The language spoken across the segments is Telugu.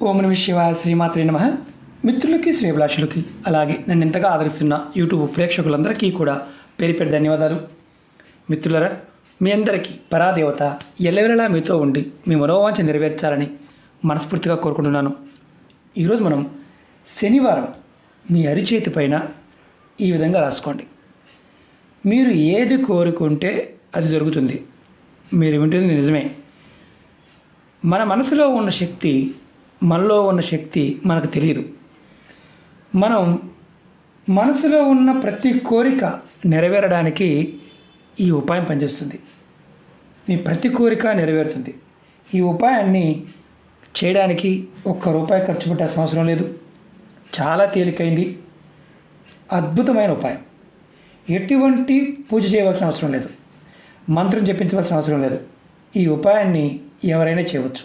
ఓం నమః శివాయ. శ్రీమాత్రే నమః. మిత్రులకి, శ్రేభిలాషులకి, అలాగే నన్ను ఎంతగా ఆదరిస్తున్న యూట్యూబ్ ప్రేక్షకులందరికీ కూడా పేరు పేరు ధన్యవాదాలు. మిత్రులరా, మీ అందరికీ పరాదేవత ఎల్లవేళలా మీతో ఉండి మీ మనోవాంఛ నెరవేర్చాలని మనస్ఫూర్తిగా కోరుకుంటున్నాను. ఈరోజు మనం శనివారం మీ అరిచేతి పైన ఈ విధంగా రాసుకోండి. మీరు ఏది కోరుకుంటే అది జరుగుతుంది. మీరు వింటుంది నిజమే. మన మనసులో ఉన్న శక్తి, మనలో ఉన్న శక్తి మనకు తెలియదు. మనం మనసులో ఉన్న ప్రతి కోరిక నెరవేరడానికి ఈ ఉపాయం పనిచేస్తుంది. మీ ప్రతి కోరిక నెరవేరుతుంది. ఈ ఉపాయాన్ని చేయడానికి ₹1 ఖర్చు పెట్టాల్సిన అవసరం లేదు. చాలా తేలికైంది, అద్భుతమైన ఉపాయం. ఎటువంటి పూజ చేయవలసిన అవసరం లేదు, మంత్రం జపించవలసిన అవసరం లేదు. ఈ ఉపాయాన్ని ఎవరైనా చేయవచ్చు.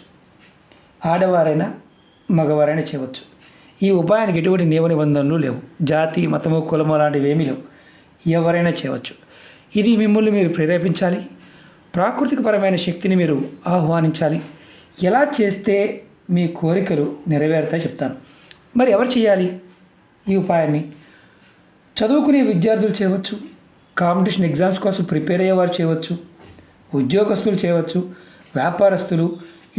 ఆడవారైనా మగవారైనా చేయవచ్చు. ఈ ఉపాయానికి ఎటువంటి నియమ నిబంధనలు లేవు. జాతి, మతము, కులము లాంటివి ఏమీ లేవు. ఎవరైనా చేయవచ్చు. ఇది మిమ్మల్ని మీరు ప్రేరేపించాలి. ప్రాకృతికపరమైన శక్తిని మీరు ఆహ్వానించాలి. ఎలా చేస్తే మీ కోరికలు నెరవేరుతాయో చెప్తాను. మరి ఎవరు చేయాలి ఈ ఉపాయాన్ని? చదువుకునే విద్యార్థులు చేయవచ్చు, కాంపిటీషన్ ఎగ్జామ్స్ కోసం ప్రిపేర్ అయ్యేవారు చేయవచ్చు, ఉద్యోగస్తులు చేయవచ్చు, వ్యాపారస్తులు,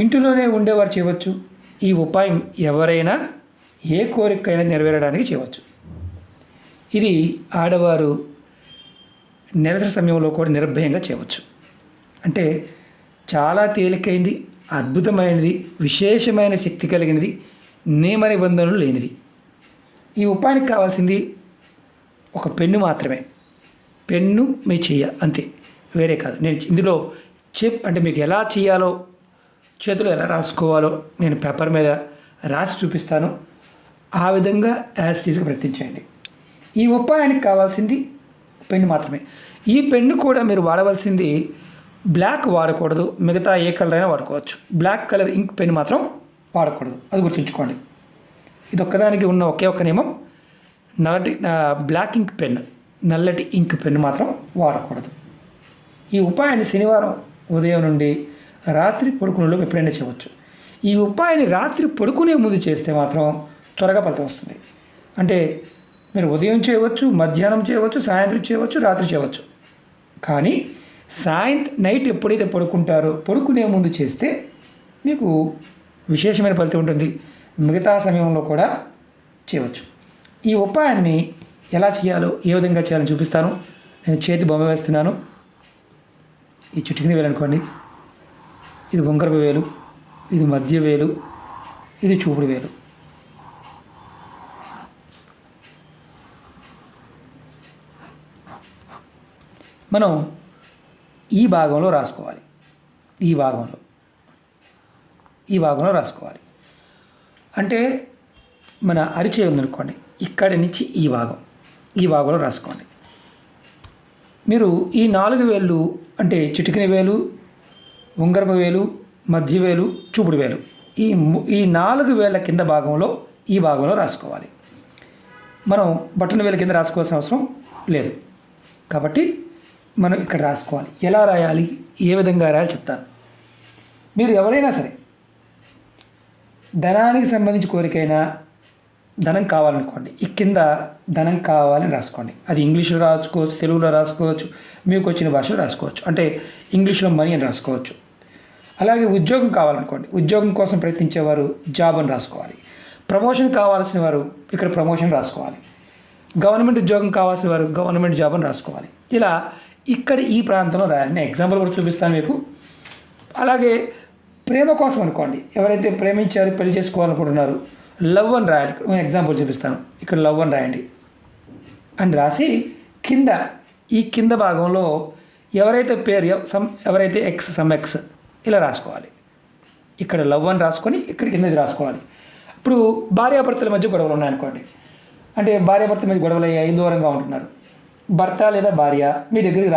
ఇంటిలోనే ఉండేవారు చేయవచ్చు. ఈ ఉపాయం ఎవరైనా ఏ కోరికైనా నెరవేరడానికి చేయవచ్చు. ఇది ఆడవారు నెలసరి సమయంలో కూడా నిర్భయంగా చేయవచ్చు. అంటే చాలా తేలికైంది, అద్భుతమైనది, విశేషమైన శక్తి కలిగినది, నియమ నిబంధనలు లేనిది. ఈ ఉపాయానికి కావాల్సింది ఒక పెన్ను మాత్రమే. పెన్ను మీ చెయ్య, అంతే, వేరే కాదు. నేను ఇందులో అంటే మీకు ఎలా చేయాలో, చేతులు ఎలా రాసుకోవాలో నేను పేపర్ మీద రాసి చూపిస్తాను. ఆ విధంగా యాజ్ టీజ్గా ప్రయత్నించండి. ఈ ఉపాయానికి కావాల్సింది పెన్ను మాత్రమే. ఈ పెన్ను కూడా మీరు వాడవలసింది బ్లాక్ వాడకూడదు. మిగతా ఏ కలర్ అయినా వాడుకోవచ్చు. బ్లాక్ కలర్ ఇంక్ పెన్ను మాత్రం వాడకూడదు. అది గుర్తుంచుకోండి. ఇది ఒక్కదానికి ఉన్న ఒకే ఒక్క నియమం, బ్లాక్ ఇంక్ పెన్, నల్లటి ఇంక్ పెన్ను మాత్రం వాడకూడదు. ఈ ఉపాయాన్ని శనివారం ఉదయం నుండి రాత్రి పడుకునేలోపు ఎప్పుడైనా చేయవచ్చు. ఈ ఉపాయాన్ని రాత్రి పడుకునే ముందు చేస్తే మాత్రం త్వరగా ఫలితం వస్తుంది. అంటే మీరు ఉదయం చేయవచ్చు, మధ్యాహ్నం చేయవచ్చు, సాయంత్రం చేయవచ్చు, రాత్రి చేయవచ్చు. కానీ నైట్ ఎప్పుడైతే పడుకుంటారో పడుకునే ముందు చేస్తే మీకు విశేషమైన ఫలితం ఉంటుంది. మిగతా సమయంలో కూడా చేయవచ్చు. ఈ ఉపాయాన్ని ఎలా చేయాలో, ఏ విధంగా చేయాలని చూపిస్తాను. నేను చేతి బొమ్మ వేస్తున్నాను. ఈ చుట్టుకుని వేలు అనుకోండి. ఇది ఉంగరపు వేలు, ఇది మధ్య వేలు, ఇది చూపుడు వేలు. మనం ఈ భాగంలో రాసుకోవాలి. ఈ భాగంలో రాసుకోవాలి. అంటే మన అరిచేయి ఉందనుకోండి, ఇక్కడి నుంచి ఈ భాగంలో రాసుకోండి. మీరు ఈ 4 వేళ్ళు, అంటే చిటికిన వేలు, ఉంగరపు వేలు, మధ్య వేలు, చూపుడు వేలు, ఈ 4 వేల కింద భాగంలో ఈ భాగంలో రాసుకోవాలి. మనం బటన్ వేల కింద రాసుకోవాల్సిన అవసరం లేదు. కాబట్టి మనం ఇక్కడ రాసుకోవాలి. ఎలా రాయాలి, ఏ విధంగా రాయాలి చెప్తాను. మీరు ఎవరైనా సరే ధనానికి సంబంధించి కోరికైనా, ధనం కావాలనుకోండి, ఈ కింద ధనం కావాలని రాసుకోండి. అది ఇంగ్లీష్లో రాసుకోవచ్చు, తెలుగులో రాసుకోవచ్చు, మీకు వచ్చిన భాషలో రాసుకోవచ్చు. అంటే ఇంగ్లీష్లో మనీ అని రాసుకోవచ్చు. అలాగే ఉద్యోగం కావాలనుకోండి, ఉద్యోగం కోసం ప్రయత్నించేవారు జాబ్ అని రాసుకోవాలి. ప్రమోషన్ కావాల్సిన వారు ఇక్కడ ప్రమోషన్ రాసుకోవాలి. గవర్నమెంట్ ఉద్యోగం కావాల్సిన వారు గవర్నమెంట్ జాబ్ అని రాసుకోవాలి. ఇలా ఇక్కడ ఈ ప్రాంతంలో రాయాలి. నేను ఎగ్జాంపుల్ కూడా చూపిస్తాను మీకు. అలాగే ప్రేమ కోసం అనుకోండి, ఎవరైతే ప్రేమించారు, పెళ్లి చేసుకోవాలనుకుంటున్నారు, లవ్ అని రాయాలి. నేను ఎగ్జాంపుల్ చూపిస్తాను. ఇక్కడ లవ్ అని రాయండి అని రాసి ఈ కింద భాగంలో ఎవరైతే పేరు ఎవరైతే ఎక్స్ ఇలా రాసుకోవాలి. ఇక్కడ లవ్ అని రాసుకొని ఇక్కడ కిందది రాసుకోవాలి. ఇప్పుడు భార్యాభర్తల మధ్య గొడవలు ఉన్నాయనుకోండి, అంటే భార్యాభర్తల మధ్య గొడవలు అయ్యాయి, దూరంగా ఉంటున్నారు. భర్త లేదా భార్య మీ దగ్గరికి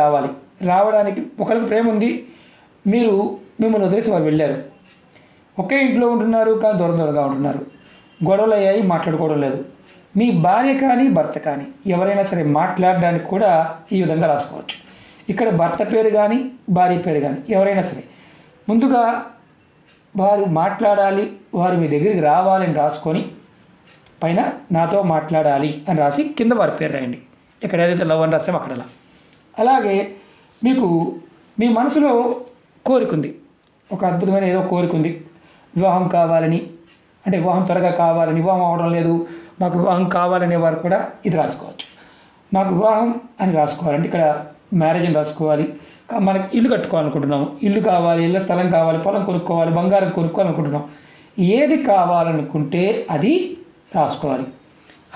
రావడానికి ఒకరికి ప్రేమ ఉంది, మిమ్మల్ని వదిలేసి వారు వెళ్ళారు. ఒకే ఇంట్లో ఉంటున్నారు కానీ దూరంగా ఉంటున్నారు. గొడవలు అయ్యాయి, మాట్లాడుకోవడం లేదు. మీ భార్య కానీ భర్త కానీ ఎవరైనా సరే మాట్లాడడానికి కూడా ఈ విధంగా రాసుకోవచ్చు. ఇక్కడ భర్త పేరు కానీ భార్య పేరు కానీ ఎవరైనా సరే ముందుగా వారు మాట్లాడాలి, వారు మీ దగ్గరికి రావాలని రాసుకొని పైన నాతో మాట్లాడాలి అని రాసి కింద వారి పేరు రాయండి. ఇక్కడ ఏదైతే లవ్ అని రాసామో అక్కడ అలాగే మీకు మీ మనసులో కోరిక ఉంది, ఒక అద్భుతమైన ఏదో కోరిక ఉంది, వివాహం కావాలని, అంటే వివాహం త్వరగా కావాలని, వివాహం అవడం లేదు, మాకు వివాహం కావాలనే వారు కూడా ఇది రాసుకోవచ్చు. మాకు వివాహం అని రాసుకోవాలంటే ఇక్కడ మ్యారేజ్ అని రాసుకోవాలి. మనకి ఇల్లు కట్టుకోవాలనుకుంటున్నాము, ఇల్లు కావాలి, ఇళ్ళ స్థలం కావాలి, పొలం కొనుక్కోవాలి, బంగారం కొనుక్కోవాలనుకుంటున్నాం. ఏది కావాలనుకుంటే అది రాసుకోవాలి.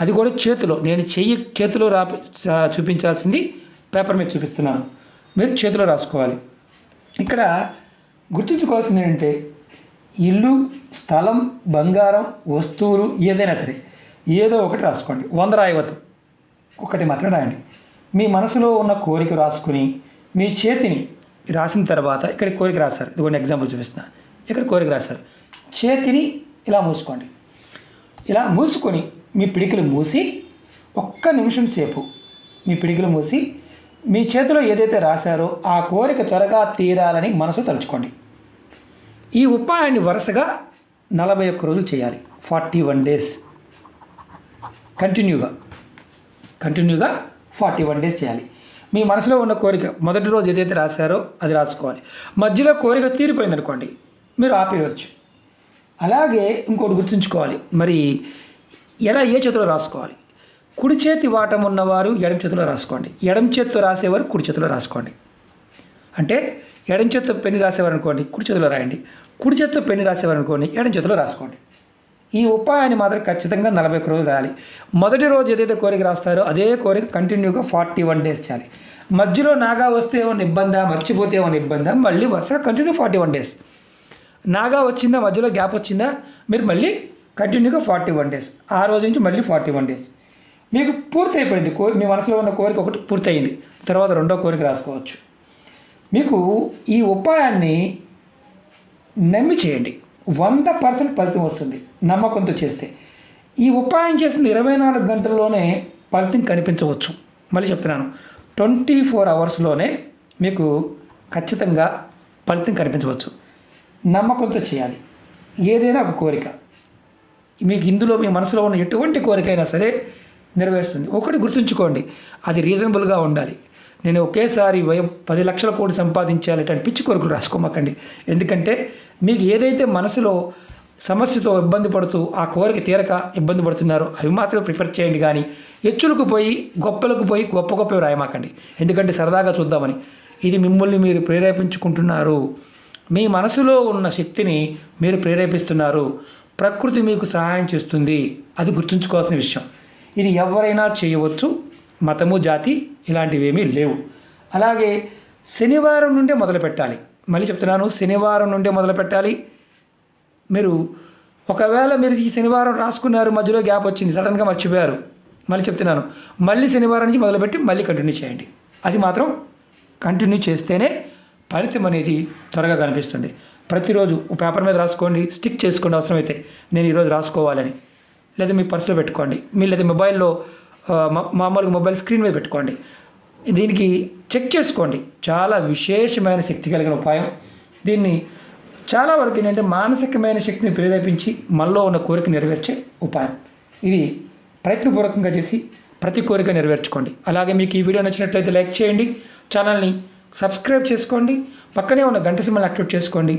అది కూడా చేతిలో, నేను చేతిలో చూపించాల్సింది పేపర్ మీద చూపిస్తున్నాను, మీరు చేతిలో రాసుకోవాలి. ఇక్కడ గుర్తుంచుకోవాల్సింది ఏంటంటే ఇల్లు, స్థలం, బంగారం, వస్తువులు ఏదైనా సరే ఏదో ఒకటి రాసుకోండి. 100 రాయవద్దు, ఒకటి మాత్రం రాయండి. మీ మనసులో ఉన్న కోరిక రాసుకుని మీ చేతిని రాసిన తర్వాత ఇక్కడ కోరిక రాశారు, ఇదిగోండి ఎగ్జాంపుల్ చూపిస్తున్నా. ఇక్కడ కోరిక రాశారు, చేతిని ఇలా మూసుకోండి. ఇలా మూసుకొని మీ పిడికిలు మూసి ఒక్క నిమిషం సేపు మీ పిడికిలు మూసి మీ చేతిలో ఏదైతే రాశారో ఆ కోరిక త్వరగా తీరాలని మనసు తలుచుకోండి. ఈ ఉపాయాన్ని వరుసగా 41 రోజులు చేయాలి. 41 డేస్ కంటిన్యూగా 41 డేస్ చేయాలి. మీ మనసులో ఉన్న కోరిక మొదటి రోజు ఏదైతే రాశారో అది రాసుకోవాలి. మధ్యలో కోరిక తీరిపోయింది అనుకోండి, మీరు ఆపేయవచ్చు. అలాగే ఇంకోటి గుర్తుంచుకోవాలి, మరి ఎలా ఏ చేతిలో రాసుకోవాలి. కుడి చేతి వాటం ఉన్నవారు ఎడమ చేతిలో రాసుకోండి, ఎడమ చేతితో రాసేవారు కుడి చేతిలో రాసుకోండి. అంటే ఎడమ చేతితో పెన్ను రాసేవారు అనుకోండి కుడి చేతిలో రాయండి, కుడి చేతితో పెన్ను రాసేవారు అనుకోండి ఎడమ చేతిలో రాసుకోండి. ఈ ఉపాయాన్ని మాత్రం ఖచ్చితంగా 41 రోజులు రాయాలి. మొదటి రోజు ఏదైతే కోరిక రాస్తారో అదే కోరిక కంటిన్యూగా 41 డేస్ చేయాలి. మధ్యలో నాగా వస్తే ఏమైనా ఇబ్బందా, మర్చిపోతే ఏమైనా ఇబ్బందా, మళ్ళీ వరుసగా కంటిన్యూ 41 డేస్. నాగా వచ్చిందా, మధ్యలో గ్యాప్ వచ్చిందా, మీరు మళ్ళీ కంటిన్యూగా 41 డేస్. ఆ రోజు నుంచి మళ్ళీ 41 డేస్. మీకు పూర్తి అయిపోయింది, మీ మనసులో ఉన్న కోరిక ఒకటి పూర్తయింది, తర్వాత రెండో కోరిక రాసుకోవచ్చు. మీకు ఈ ఉపాయాన్ని నమ్మి చేయండి, 100% ఫలితం వస్తుంది నమ్మకంతో చేస్తే. ఈ ఉపాయం చేసిన 24 గంటల్లోనే ఫలితం కనిపించవచ్చు. మళ్ళీ చెప్తున్నాను, 24 అవర్స్లోనే మీకు ఖచ్చితంగా ఫలితం కనిపించవచ్చు. నమ్మకంతో చేయాలి. ఏదైనా ఒక కోరిక మీకు ఇందులో మీ మనసులో ఉన్న ఎటువంటి కోరికైనా సరే నెరవేరుస్తుంది. ఒకటి గుర్తుంచుకోండి, అది రీజనబుల్గా ఉండాలి. నేను ఒకేసారి 10 లక్షల కోటి సంపాదించాలంటే పిచ్చి కోరికలు రాసుకోమాకండి. ఎందుకంటే మీకు ఏదైతే మనసులో సమస్యతో ఇబ్బంది పడుతూ ఆ కోరిక తీరక ఇబ్బంది పడుతున్నారో అవి మాత్రమే ప్రిపేర్ చేయండి. కానీ హెచ్చులకు పోయి గొప్పలకు పోయి గొప్పవి రాయమాకండి. ఎందుకంటే సరదాగా చూద్దామని. ఇది మిమ్మల్ని మీరు ప్రేరేపించుకుంటున్నారు. మీ మనసులో ఉన్న శక్తిని మీరు ప్రేరేపిస్తున్నారు. ప్రకృతి మీకు సహాయం చేస్తుంది, అది గుర్తుంచుకోవాల్సిన విషయం. ఇది ఎవరైనా చేయవచ్చు, మతము జాతి ఇలాంటివి ఏమీ లేవు. అలాగే శనివారం నుండే మొదలు పెట్టాలి. మళ్ళీ చెప్తున్నాను, శనివారం నుండే మొదలు పెట్టాలి. మీరు ఒకవేళ మీరు ఈ శనివారం రాసుకున్నారు, మధ్యలో గ్యాప్ వచ్చింది, సడన్గా మర్చిపోయారు, మళ్ళీ చెప్తున్నాను, మళ్ళీ శనివారం నుంచి మొదలుపెట్టి మళ్ళీ కంటిన్యూ చేయండి. అది మాత్రం కంటిన్యూ చేస్తేనే ఫలితం అనేది త్వరగా కనిపిస్తుంది. ప్రతిరోజు పేపర్ మీద రాసుకోండి, స్టిక్ చేసుకోండి అవసరమైతే, నేను ఈరోజు రాసుకోవాలని. లేదా మీ పర్సులో పెట్టుకోండి, మీ లేదా మొబైల్లో మామూలుగా మొబైల్ స్క్రీన్ మీద పెట్టుకోండి. దీనికి చెక్ చేసుకోండి. చాలా విశేషమైన శక్తి కలిగిన ఉపాయం. దీన్ని చాలా వరకు ఏంటంటే మానసికమైన శక్తిని ప్రేరేపించి మనలో ఉన్న కోరిక నెరవేర్చే ఉపాయం. ఇది ప్రయత్నపూర్వకంగా చేసి ప్రతి కోరిక నెరవేర్చుకోండి. అలాగే మీకు ఈ వీడియో నచ్చినట్లయితే లైక్ చేయండి, ఛానల్ని సబ్స్క్రైబ్ చేసుకోండి, పక్కనే ఉన్న గంట సింబల్ యాక్టివేట్ చేసుకోండి.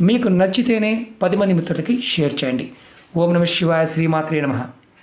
మీకు నచ్చితేనే 10 మంది మిత్రులకి షేర్ చేయండి. ఓం నమః శివాయ, శ్రీమాత్రే నమః.